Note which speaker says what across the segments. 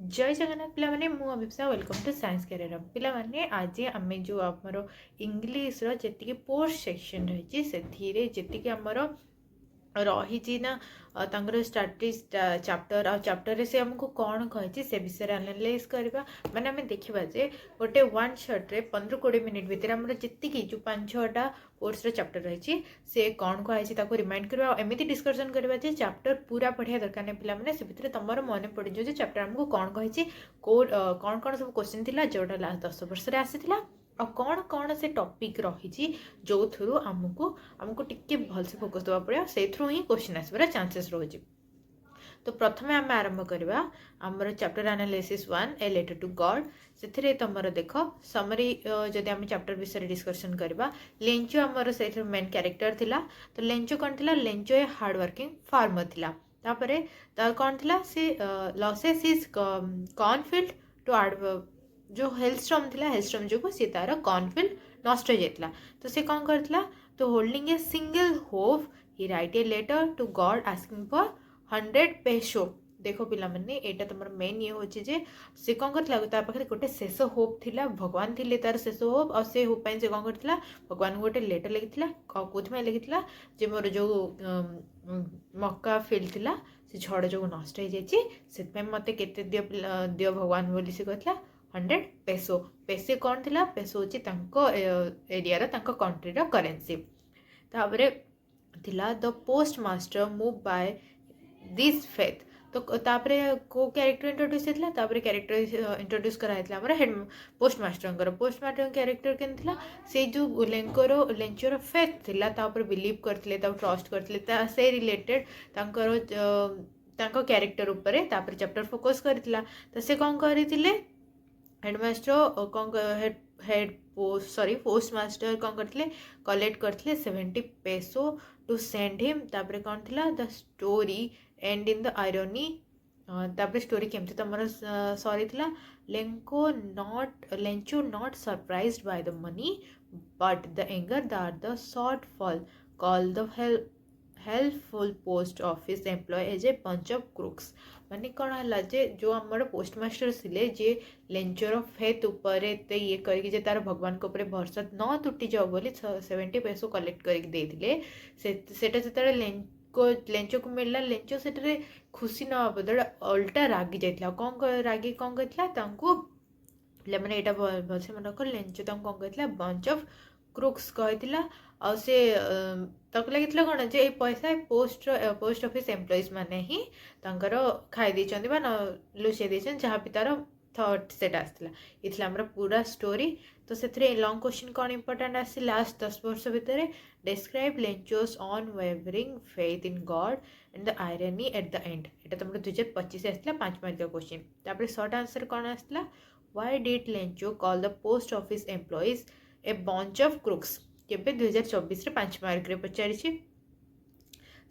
Speaker 1: जय जगन्नाथ पिलामाने मु अभिप्सा welcome to science career पिलामाने आज आम जो आमर इंग्लीश जी पोस्ट सेक्शन रही से आमर रही ना स्टार्टिंग चैप्टर आ चैप्टर से आमको कौन कही से विषय एनालाइज करवा माने आम देखा जे गोटे वन शॉट रे 15-20 मिनिट भितर आम जी जो 5-6टा कोर्स चैप्टर रही से कौन कही रिमाइंड करवा एमती डिस्कसन करवा जे चैप्टर पूरा पढ़िया दरकार नहीं पिला से भितर तुम मन पड़ जो चैप्टर आमको कौन कही कौन कौन सब क्वेश्चन थिला जोटा लास्ट 10 वर्ष आसीथिला आ कौन कौन से टॉपिक रही जो थ्रू आमको आमको टिके भलसे फोकस देवा पड़े से थ्रू ही क्वेश्चन आसबार चांसेस रोचे। तो प्रथमे आम आरंभ करवा आमर chapter analysis 1 a letter to God से तुम देख समरी जदि आम चैप्टर विषय डिस्कसन करवा लेंचो आमर से मेन कैरेक्टर थिला। तो लेंचो कौन थिला Lencho a hard working farmer थिला तापरे कौन थिला से लॉसेस इज कॉर्नफील्ड टू जो हेलस्ट्रम थिला हेलस्ट्रम जो सी तार कॉर्नफील्ड नष्ट हो जाता। तो सी कौन करथिला तो holding a single hope he write a letter to God asking for 100 peso. देखो पिला माने एटा तुमर मेन ये होची जे से कौन करथिला ता पाखरे गोटे शेष होप थिला भगवान थिले तार शेष होप और से होप से कौन करथिला भगवान गोटे लेटर लिखिथिला कोथमे लिखिथिला जे मोर जो मक्का फील्ड थिला से झड़ जो नष्ट हो जाइए से मते केते दियो भगवान बोली से कहथिला 100 पेसो। पेसे कौन थिला पेसो होची तांको एरिया रो तांको कंट्री रो करेंसी। ताबरे थिला the post master move by this faith. तो तापरे को कैरेक्टर इंट्रोड्यूस हेतला तापरे कैरेक्टर इंट्रोड्यूस कराइतला हमर हेड पोस्ट मास्टर कैरेक्टर केन थिला से जो लेंचोर फेथ थिला तापर बिलीव करथिले ता ट्रस्ट करथिले ता से रिलेटेड तांकर तांको कैरेक्टर ऊपर तापर चैप्टर फोकस करथिला। तो से कोन करिथिले हेडमास्टर कौन हेड पोस्ट मास्टर कौन करथिले कलेक्ट करथिले 70 पेसो टू सेंड हिम। तापरे कौन थिला the story end in the irony. तापरे स्टोरी केमती तमर सॉरी थिला Lencho not surprised by the money but the anger that the shortfall call the helpful post office employ as a bunch of crooks. माने कौन है जे जो आम पोस्ट मास्टर सिले जे लेंचर फेथ उपर ये करके तार भगवान को ऊपर भरसा न तुटी जाओ बोली 70 पेसो कलेक्ट करके से लेंचो को मिलला लेंचो से खुशी न बदल उल्टा रागी जाइए कौन रागी कौन कहला मैंने यहाँ भलसे मन रख लेंचो कौन कहला बंच ऑफ क्रूक्स कहला आ से ताको लगी कौन जे पैसा पोस्ट ऑफिस एम्प्लॉइज माने ही तांकर खाई देछन बा लुचे देछन जहाँ भी तार थॉट सेट आसला इथला हमर पूरा स्टोरी। तो से लॉन्ग क्वेश्चन कौन इंपोर्टेंट आसी लास्ट 10 वर्ष भितर describe Lencho's on wavering faith in God and the irony at the end. एटा तुम 2025 आसला 5 मार्क क्वेश्चन। तापर शॉर्ट आंसर कौन आसला why did Lencho call the post office employees a bunch of crooks केबे 2024 रे 5 मार्क रे पचारिछि।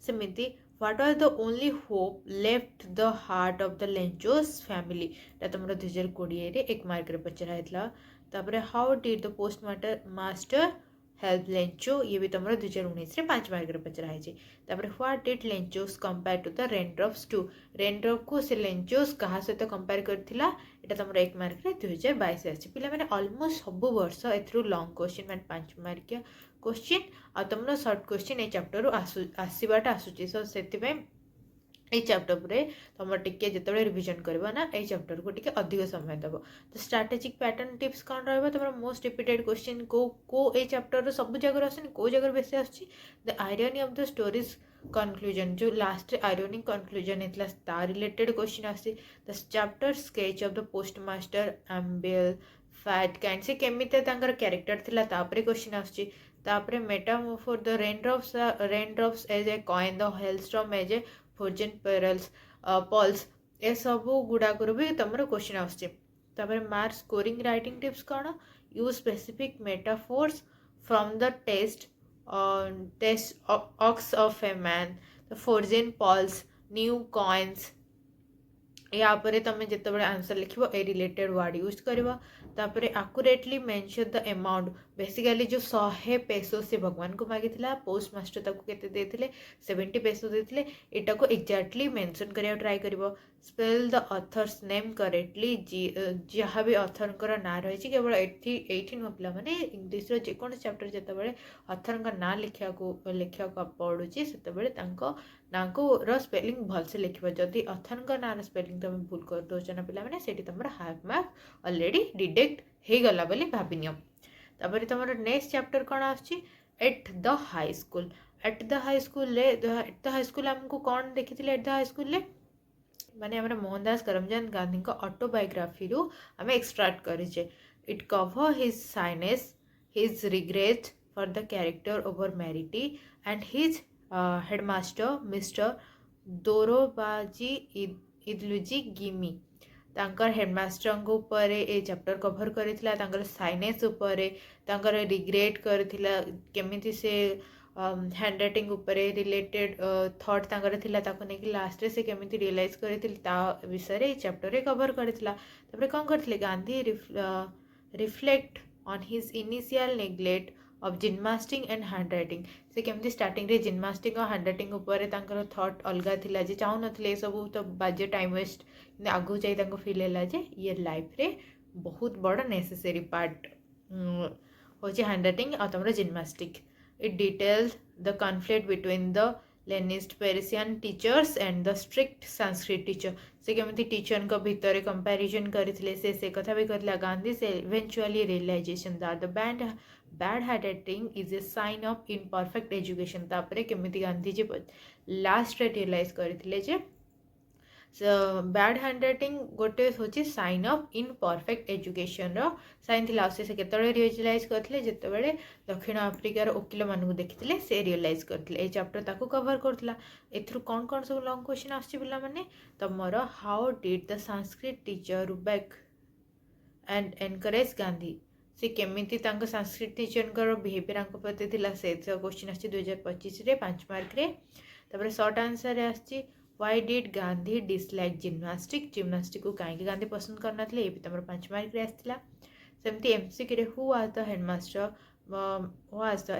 Speaker 1: सेमिति what was the only hope left the heart of the Lencho's family एटा तुम 2020 रे 1 मार्क रे पचराइतला। तापरे how did the post master help Lencho ये भी तुम 2019 रे 5 मार्क रे पचराइछि। तापरे what did Lencho's compare to the raindrops to raindrop को से लेंचोस कहा सहित कंपेयर करथिला एटा तुम 1 मार्क रे 2022 आछि। पिला माने ऑलमोस्ट सब वर्ष एथरु लॉन्ग क्वेश्चन माने 5 मार्क क्वेश्चन आ तुम शॉर्ट क्वेश्चन ए चैप्टर आसवाटा आसूची सो से ये चैप्टर पर तुम टिके जो रिविजन करवा ना ये चैप्टर को टिके अधिक समय दब। तो स्ट्रैटेजिक पैटर्न टिप्स कौन रहा तुम मोस्ट रिपीटेड क्वेश्चन को ये चैप्टर सब जगह आसनी को जगह base the irony of the story's conclusion जो लास्ट आयरनी कंक्लूजन होता ता रिलेटेड क्वेश्चन आसी। The chapter sketch of the postmaster एम्बियल फैट कैंड से केमी कैरेक्टर थिला तापरे क्वेश्चन आसी। तापरे metaphor the raindrops as a coin the hailstorm as a frozen pearls पल्स ए सबू गुड़ाक भी तुम क्वेश्चन आसपर मार्क स्कोरिंग राइटिंग टिप्स कौन use specific metaphors from the text ox of a man the foreign pulse new coins या पर तुम जिते आंसर लिख ए रिलेटेड वर्ड यूज कर आकुरेटली मेंशन द अमाउंट बेसिकली जो 100 पेसो से भगवान को मागी पोस्ट मास्टर ताको केते देथिले 70 पेसो देथिले एटा को एक्जाक्टली मेंशन करिया ट्राई करिवो। Spell the author's name correctly जहाँ भी अथर ना रही केवल ये नुह पे इंग्लीश जेको चैप्टर जिते अथर ना लिखा पड़ुची से ना को स्पेलिंग भलसे लिख जदि अथर ना स्पेलिंग तुम भूल कर दौच ना पे से तुम हाफ मार्क अलरेडी डिडेक्ट हो गला भाव नियम तापर तुम नेक्स्ट चैप्टर कौन आसची eight the high school eight the high school eight the high school आमको कौन देखी एट द हाई स्कूल माने हमारा मोहनदास करमचंद गांधी का ऑटोबायोग्राफी रू आम एक्सट्राक्ट करेचे it cover his shyness his regret for the character over मैरिटी and his headmaster mister Dorabji Edulji Gimi तांकर हेडमास्टर ऊपर ए चैप्टर कवर कर साइनेस उपर तांकर रिग्रेट करथिला केमिति से हैंड रैटिंग उपरे रिलेटेड थॉट तांकर थिला ताको ने कि लास्ट रे से केमिति रियलाइज करथिल ता विषय रे चैप्टर रे कवर करथिला तबरे कोन करथिले Gandhi reflect on his initial neglect of gymnastic and hand rating से केमिति स्टार्टिंग रे जिम्नास्टिक और हैंड रैटिंग उपरे तांकर थॉट अलगा थिला जे चाहू नथिले सब तो बाजे टाइम वेस्ट आगु जाई तांको फील हैला जे ये लाइफ रे बहुत बड़ नेसेसरी पार्ट होची हैंड रैटिंग और तमरो gymnastic It details the conflict between the Leninist Persian teachers and the strict Sanskrit teacher. से केमिति टीचर को भीतर कंपैरिजन करथिले से कथा भी कहला गांधी से eventually realization that the bad handwriting is a sign of imperfect education तापरे केमिति गांधी जी लास्ट रे रियलाइज करथिले जे बैड हैंड रैटिंग गोटे हूँ sign of imperfect education sign थी से केतବେଳେ रियलाइज करते जितेबाला दक्षिण आफ्रिकार वकिल मानू देखी से रियलाइज करते ये चैप्टर ताकू कवर करता एथरू कौन कौन सब लॉन्ग क्वेश्चन आसने तुमर how did the Sanskrit teacher rebuke and encourage Gandhi से केमिति संस्कृत टीचर बिहेवियर प्रति से क्वेश्चन आस 2025 5 मार्क रे सर्ट आंसर आसी why did Gandhi dislike gymnastic को कहीं गांधी पसंद करना ये भी तुम 5 मार्क रे आसला सेमती MCQ who was the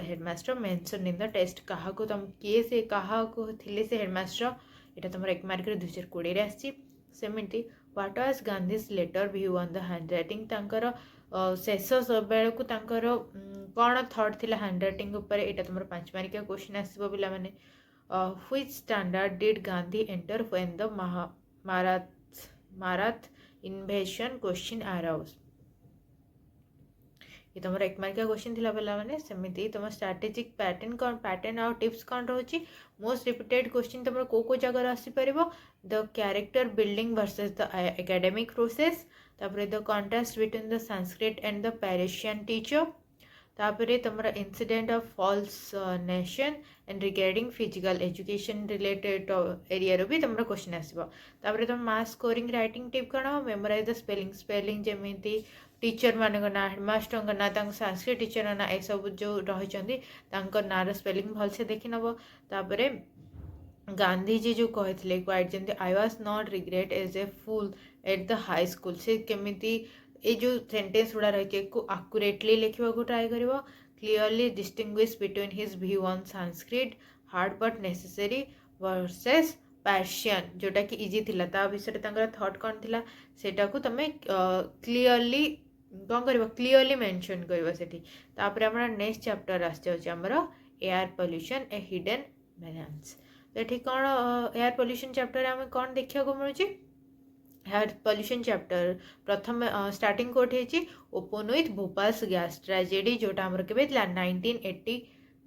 Speaker 1: headmaster mention in the text क्या तुम किए से क्या थे से हेडमास्टर यहाँ तुम 1 मार्क 2020 रे आसी सेमती what was Gandhi's letter view on the handwriting तांकर शेष बेल को कौन थॉट थिला हैंड रैटिंग उपर यहाँ तुम 5 मार्किया क्वेश्चन आसो पिला माने which standard did Gandhi enter when the Marath invasion question arose? ये तुम 1 मार्किया क्वेश्चन थिला पे मैंने सेमिति तुम स्ट्रेटेजिक पैटर्न और टिप्स कौन रोची मोस्ट रिपीटेड क्वेश्चन तुम को जगह आसी परबो the character building versus the academic process तापर the contrast between the Sanskrit and the Persian teacher तापर तुम incident of false nation and regarding physical education related area भी तुम क्वेश्चन आसो तुम मास स्कोरिंग राइटिंग टिप कौन मेमोराइज द स्पेलिंग जमी teacher मान ना हेडमास्टर ना संस्कृत टीचर ना ये सब जो रही ना स्पेलिंग भलसे देखी नब तापर गांधीजी जो कहते क्वाइट जमी I was not regret as a fool at the high school से केमिति ये जो सेंटेंस गुड़ा रही है आक्यूरेटली लिखा ट्राए कर clearly distinguish between his view on Sanskrit hard but necessary versus Persian जोटा कि इजी थिला विषय थॉट कौन थिला सेटा को तुम क्लीयरली कौन कर क्लीयरली मेंशन कर नेक्स्ट चैप्टर आमर एयर पोल्यूशन ए हिडन बैलेंस तो ये कौन एयर पोल्यूशन चैप्टर आम कौन देखा मिलूँ एयर पोल्यूशन चैप्टर प्रथम स्टार्टिंग कोट है open with Bhopal's gas tragedy जोटा आमर के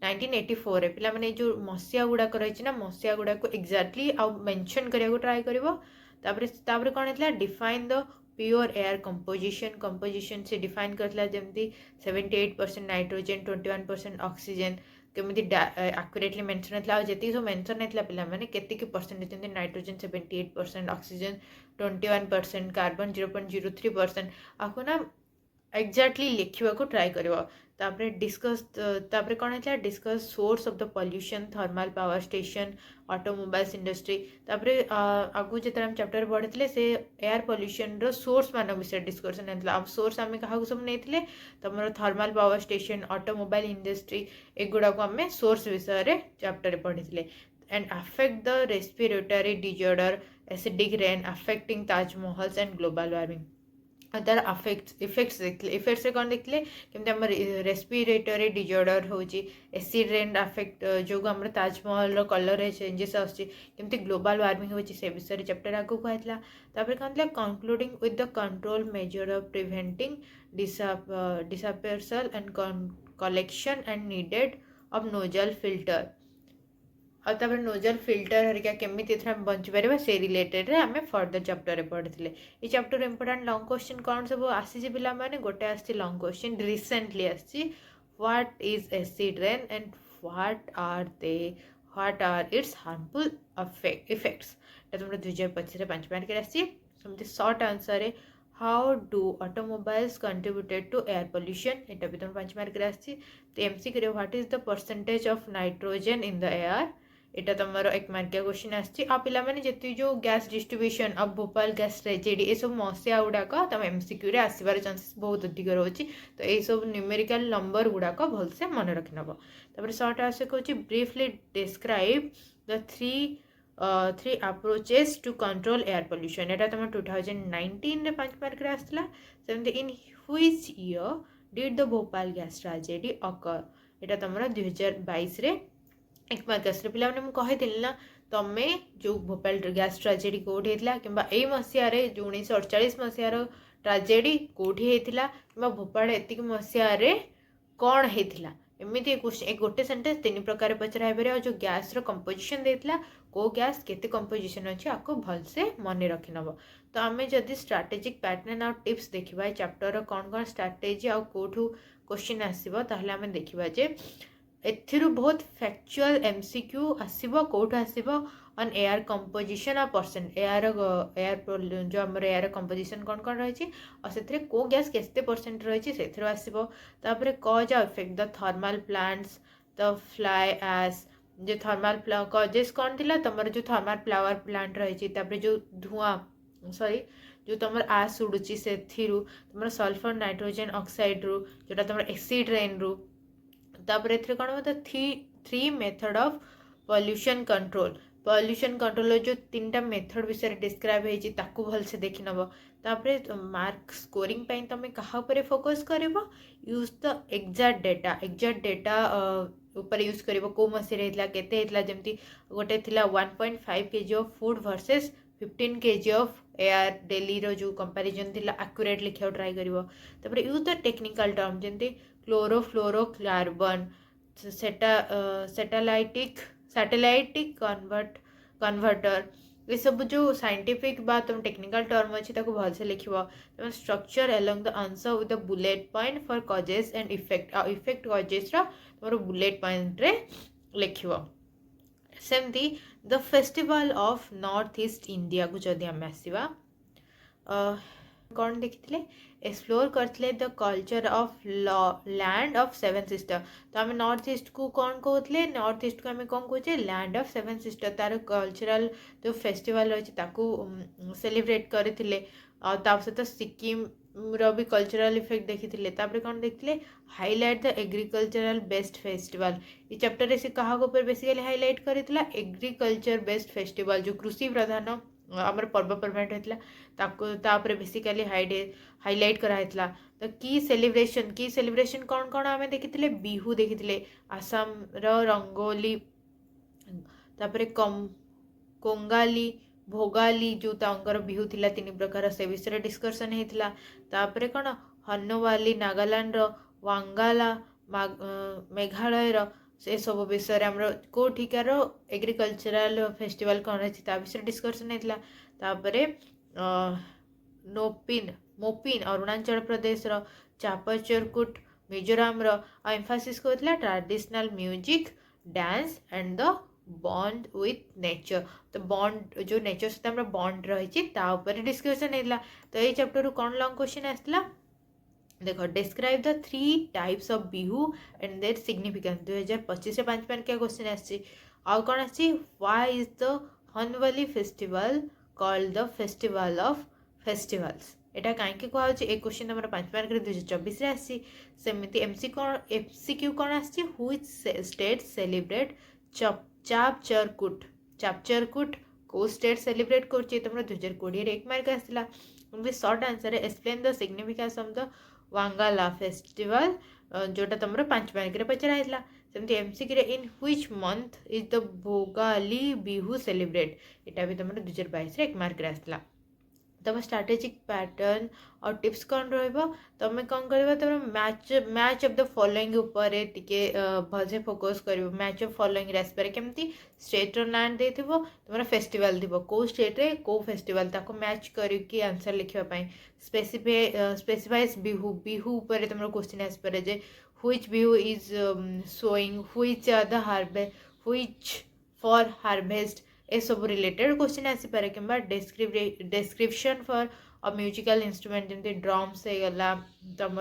Speaker 1: 1984 पिला माने जो मसीहा गुड़ाक रही मसीहा गुड़ा को एक्जाक्टली आउ मेंशन करने ट्राए कर कौन है define the pure air composition से डिफाइन करता जमी 78% नाइट्रोजन 21% ऑक्सीजन केमी आक्यूरेटली मेंशन होता जी सब मेंशन होता पे के परसेंट नाइट्रोजन 78% ऑक्सीजन 21% कार्बन 0.03% आपको ना एक्जाक्टली लिखा ट्राए कर डिस्कस कौन है discuss source of the pollution thermal power station automobiles industry आगु जो हम चैप्टर पढ़ी से एयर पोल्यूशन रो सोर्स मान विषय डिस्कसन होता अब सोर्स आम क्या सब नहीं तुम thermal power station automobile industry एगुड़ा को आम सोर्स विषय चैप्टर पढ़ी and affect the respiratory disorder acidic rain affecting Taj Mahals and global warming तार इफेक्ट्स देखते इफेक्ट्स कौन देखते केमती आम रेस्पिरेटरी डिजॉर्डर होची एसिड रेन अफेक्ट जो आम ताजमहल कलर चेंजेस आमती ग्लोबल वार्मिंग होची से विषय चैप्टर आगे कहला कौन था concluding with the control measure of preventing dispersal and collection and needed off nozzle filter और नोजल फिल्टर हरिका केमी बंचीपर से रिलेटेड आम फर्दर चैप्टर पढ़ी ये चैप्टर इंपोर्टेंट लॉन्ग क्वेश्चन कौन सब आसी पे गोटे आसी लॉन्ग क्वेश्चन रिसेंटली आसी what is acid rain and what are its harmful effects तुम 2025 5 मार्क आसी शॉर्ट आंसर है how do automobiles contributed to air pollution यहाँ भी तुम 5 मार्क आसी तो MCQ what is the percentage of nitrogen in the air यहाँ तुम 1 मार्किया क्वेश्चन आसती जो गैस डिस्ट्रीब्यूशन अब भोपाल गैस ट्रेजेडी ये सब मसीहा गुड़ाक तुम एमसीक्यू आसबार चांसेस बहुत अधिक रोचे तो ये सब न्यूमेरिकल नंबर गुड़ाक भलसे मन रखी नब शॉर्ट आंसर कहूँ briefly describe the three approaches to control air pollution यहाँ तुम 2019 5 मार्क आसला सेमती in which year did the Bhopal gas tragedy occur यहाँ तुम 2022 1 मार्क आस पे मुझे ना तुम जो भोपाल गैस ट्रेजेडी कौटी होता कि यही मसीहार जो 1948 मसीहार ट्रेजेडी कौटी होता कि भोपाल एतिक मसीहार कौन होता एमती क्वेश्चन गोटे सेंटेंस 3 प्रकार पचरा और जो गैस कंपोजिशन देता को गैस केते कंपोजिशन अच्छी आपको भलसे मन रखी नब तो आम जदि स्ट्राटेजिक पैटर्न और टिप्स देखा चैप्टर कौन कौन स्ट्राटेजी आउ कौटू क्वेश्चन आसो ताहले आम देखा जे एथिरु बहुत फैक्चुअल एमसीक्यू आसो कौटू आसो ऑन एयर कंपोजिशन और परसेंट एयर जो आम एयर कंपोजिशन कौन कौन रही और से को गैस केते परसेंट रही से आसो cause a effect the thermal plants the fly ash जो थर्मल कजेस कौन थी तुम जो थर्मल फ्लावर प्लांट रही जो धुआं सॉरी जो तुम आश उड़ूची से तुम सल्फर नाइट्रोजन ऑक्साइड रू जोटा तुम एसिड रेन रू तापर एथरे कौन होता three method of pollution control जो 3टा मेथड विषय डिस्क्राइब होती भलसे देखी नब तापर मार्क स्कोरिंग तुम क्या फोकस कर यूज द एग्जैक्ट डेटा ऊपर यूज कर कौ मसीह केते जमती गोटे 1.5 kg of food versus 15 kg of air daily जो कंपैरिजन थी एक्यूरेट लिखा ट्राई कर यूज द टेक्निकल टर्म जमती क्लोरोफ्लोरोकार्बन सैटेलाइटिक कन्वर्टर ये सब जो साइंटिफिक बा तुम टेक्निकल टर्म अच्छी भलसे लिख तुम structure along the answer with the bullet point for causes and effect effect causes तुम बुलेट पॉइंट रे लिख सेमती the festival of north east India को जदि आम आसवा कौन देखी एक्सप्लोर करते the culture of land of 7 sister तो आम नॉर्थ ईस्ट को कौन कहते नॉर्थ ईस्ट को आम कौन कहे लैंड ऑफ 7 सिस्टर तार कल्चरल जो फेस्टिवल रही सेलिब्रेट करते सहित सिक्किम भी कल्चरल इफेक्ट देखी कौन देखते highlight the agricultural based festival ये चैप्टर से क्या बेसिकली हाईलाइट करता एग्रीकल्चर बेस्ड फेस्टिवल जो कृषि प्रधान आमर पर्वपर्वाणी होता बेसिकली हाईलाइट कराइला तो की सेलिब्रेशन कौन कौन आम देखी बिहू देखी आसाम रंगोली तापर कोंगाली भोगाली जो तांकर बिहू थिला 3 प्रकार से विषय डिस्कशन होता कौन हन्नवाली नागालैंड वांगाला मेघालय से सब विषय आम कौटिकार एग्रीकल्चरल फेस्टिवल कौन रही विषय डिस्कसन होता मोपिन अरुणाचल प्रदेश चापाचरकुट मिजोराम एम्फासिस को traditional music dance and the bond with nature तो बॉन्ड जो नेचर सहित बॉन्ड रही डिस्कसन होता तो ये चैप्टर कौन लॉन्ग क्वेश्चन आसला देखो describe the 3 types of Bihu and their significance 2025 से 5 मार्क क्वेश्चन आउ कौन why is the Hornbill festival called the festival of festivals एटा कहीं कहुच्छे एक क्वेश्चन तुम 5 मार्क 2024 आसी सेमती एमसीक्यू कौन आसी व्हिच स्टेट सेलिब्रेट चापचरकुट को स्टेट सेलिब्रेट कर तुम 2020 1 मार्क आसला short answer explain the significance of the Wangala festival जोटा तुम 5 मार्क पचरा सेमती MCQ in which month is the Bhogali Bihu celebrate यहाँ भी तुम 2022 1 मार्क आसला तुम स्ट्राटेजिक पैटर्न और टिप्स कौन रमें कौन कर तुम मैच ऑफ द फॉलोइंग उपर टिके भलसे फोकस कर मैच ऑफ फॉलोइंग रेस्पेर केमती स्टेट लैंड दे तुम फेस्टिवल थी कौ स्टेट रे कौ फेस्टिवल ताको मैच करके आंसर लिखापी स्पेसिफाइज बिहू बिहू उपर तुम क्वेश्चन आसपे जे which Bihu is showing which the harvest which for harvest ए सब रिलेटेड क्वेश्चन आसीपे कि description for a musical instrument जमी ड्रम्स होगला तुम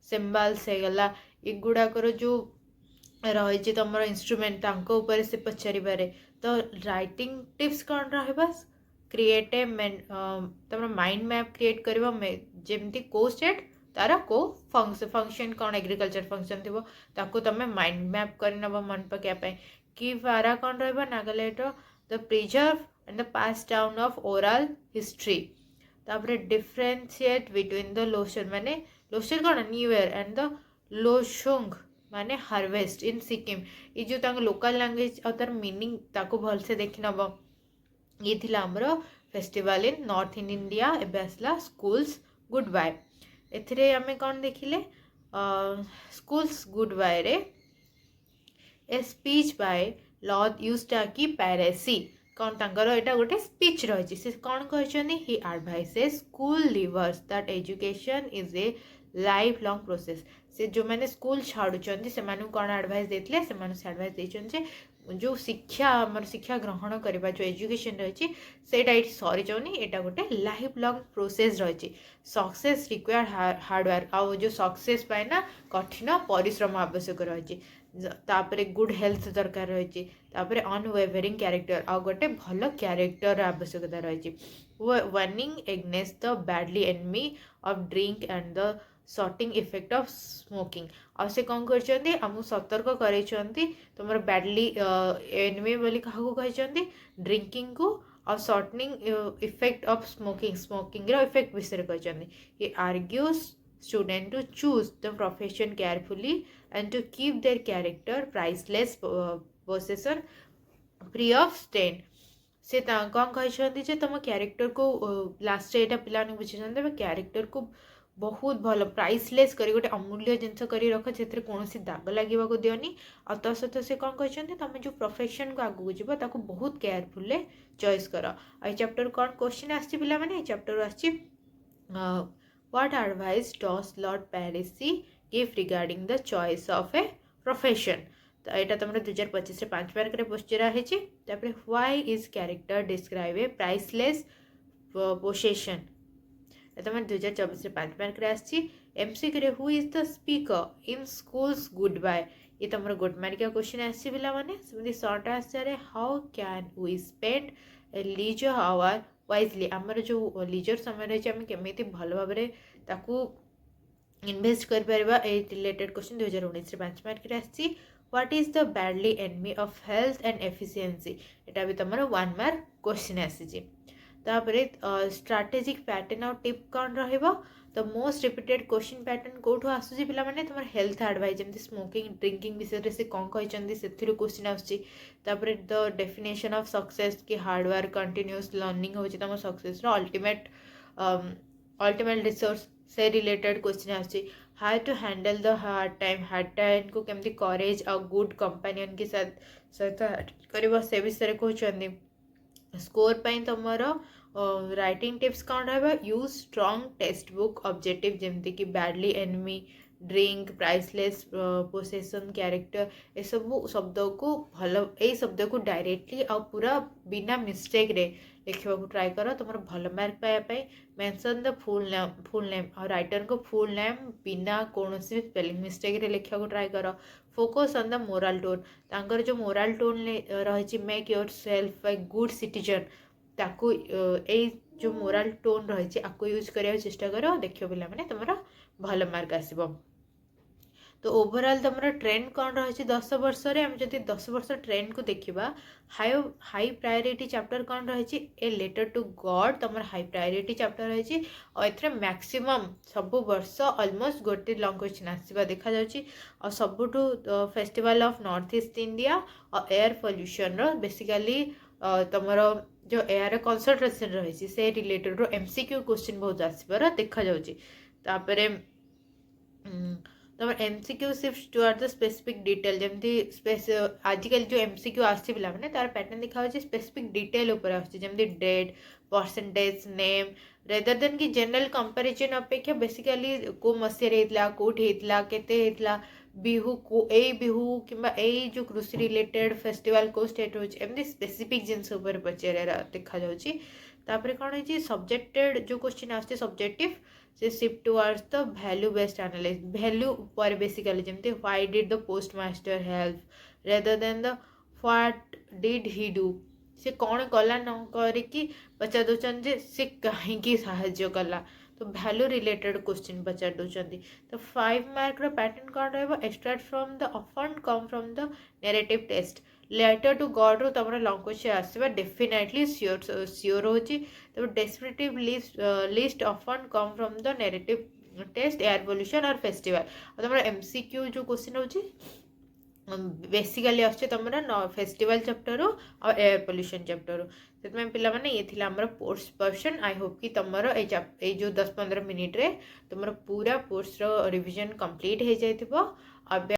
Speaker 1: सिम्बाल्स होगला एगुड़ाकर जो रही तुम इंस्ट्रूमेंट उपर से पचारि पारे तो राइटिंग टिप्स कौन रहा क्रिएट ए तुम माइंड मैप क्रिएट कर जमी को स्टेट तार को फंक्शन कौन एग्रीकल्चर फंक्शन थी ताको तुम माइंड मैप कर नब मन पकड़ कि पारा कौन रहा Nagaland the preserve and the pass down of oral history तापर differentiate between the लोशन माने लोशन कौन न्यू ईयर एंड द लोशोंग माने हार्वेस्ट इन सिक्किम ये जो तांग लोकल लैंग्वेज और तार मीनिंग ताको भलसे देखि नब ये थिला हमर festival in north in India एबे आसला स्कूल्स गुड बाय एथिरे हमें कौन देखिले स्कूल्स गुड बाय रे a speech by Lord Eustace Percy कौन तांकर एटा गोटे स्पीच रही से कौन कहते ही advises school leavers that education is a life long process से जो मैंने स्कूल छाड़ुंट से कौन एडवाइस देते से एडवाइस देते जो शिक्षा आम शिक्षा ग्रहण करवा जो एजुकेशन रही है सरी जाऊनी यहाँ गोटे लाइफ लॉन्ग प्रोसेस रही सक्सेस रिक्वायर्ड हार्डवर्क आउ जो सक्सेस पाए ना कठिन परिश्रम आवश्यक रही तापरे गुड हेल्थ दरकार रही अनवेवरिंग क्यारेक्टर आ गोटे भल क्यारेक्टर आवश्यकता रही warning against the badly enemy of drink and the shortening effect of smoking आ से कौन करमु सतर्क कर तुम बैडली एनमी बोली क्या कहते ड्रिंकिंग को और shortening effect of smoking smoking effect विषय कहते argues student to choose the profession carefully and to keep their character priceless possession free of stain से कौन कहते तुम क्यारेक्टर को लास्ट यहाँ पिला बुझे क्यारेक्टर को बहुत भल प्राइसलेस कर गोटे अमूल्य जिनस कर रख से कौन दाग लगे दियोनी आ तो सहित से कौन कहते तुम जो प्रोफेशन को आगू जीव ताको बहुत केयरफुल चॉइस कर आ चैप्टर कौन क्वेश्चन आछि पिला माने चैप्टर आछि What advice does Lord Palissy give regarding the choice of a profession? तो यहाँ तुम 2025 5 मार्क पचरा है why is character describe a priceless possession तुम 2024 5 mark MCQ who is the speaker in schools good bye ये तुम good मार्किया question आसी पे short answer how can we spend a leisure hour wisely आमर जो लीजर समय रही है केमी भल भाव इन्वेस्ट कर रिलेटेड क्वेश्चन 2019 5 मार्क आसी what is the badly enemy of health and efficiency यहाँ भी तुम 1 मार्क क्वेश्चन आसी स्ट्राटेजिक पैटर्न और टिप कौन रहा the most repeated question pattern कौटू आसूसी पे तुम हेल्थ एडवाइस जमी स्मोकिंग ड्रिंकिंग विषय से कौन कहते से क्वेश्चन आसूसी द डेफिनेशन ऑफ सक्सेस कि हार्डवर्क कंटिन्यूअस लर्निंग हो तुम सक्सेस अल्टीमेट अल्टीमेट रिसोर्स से related question आसूसी how to handle the hard time को केमती करेज और गुड कंपेनियन के सहित कर से विषय कहते स्कोर पर तुम राइटिंग टिप्स कौन रहा use strong textbook objective जमती कि badly enemy drink priceless possession character ये सब शब्द को भल यही शब्द को डायरेक्टली आ पूरा बिना मिस्टेक रे लिखा ट्राए कर तुम भल मार्क पाइबापी मेंशन द फुल नेम और राइटर को फुल नेम बिना कौन भी स्पेलिंग मिस्टेक रे लिखा ट्राए कर focus on the moral tone तांकर जो मोरल टोन रही make yourself a good citizen ताकू जो मोरल टोन रही आपको यूज करने चेष्टा कर देख पे तुम भल मार्क आसब तो ओवरऑल तुम ट्रेंड कौन रही 10 वर्ष आम जब 10 वर्ष ट्रेंड को देखा हाई हाई प्रायोरिटी चैप्टर कौन रही ए लेटर टू गॉड तुम हाई प्रायोरिटी चैप्टर रही और ए मैक्सिमम सब वर्ष ऑलमोस्ट गोटे लॉन्ग क्वेश्चन आसवा देखा और सबुठ festival of north east India और एयर पोल्यूशन बेसिकली तुम जो एयर कंसंट्रेशन रही से रिलेटेड एमसीक्यू क्वेश्चन बहुत आसबार देखा तापर तुम MCQ shift toward the specific detail जमी आजिकल जो एमसीक्यू आसी पे तार पैटर्न देखा स्पेसिफिक डिटेल उपर आमती date percentage name rather than कि जनरल कंपैरिजन अपेक्षा बेसिकली को मसीहा कौटी होता बिहू को ए बिहू कि जो कृषि रिलेटेड फेस्टिवल को स्टेट होमती स्पेसिफिक जिनस पचार देखा तापर कौन है सब्जेक्टेड जो क्वेश्चन आसते सब्जेक्टिव से shift towards the value based analysis value पर बेसिकली जमती why did the post master help rather than the what did he do से कौन कला न करके पचार दौरान जे से कहीं साहाय्य कला तो वैल्यू रिलेटेड क्वेश्चन पचार दौरान तो 5 मार्क पैटर्न कौन रहा extract from the often come from the narrative text letter to God रू तुम लॉन्ग क्वेश्चन आसवा डेफिनेटली सियोर होची तब descriptive list often come from the narrative text air pollution और फेस्टिवल और तुम एमसीक्यू जो क्वेश्चन होची बेसिकली आसছে तुम फेस्टिवल चैप्टर और एयर पोल्यूशन चैप्टर से पिला माने ये थिला हमर पोर्स पर्सन आई होप कि तुम ये जो 10-15 मिनिट रे तुम पूरा पोर्स रो रिवीजन कंप्लीट हो जाइथिबो। अब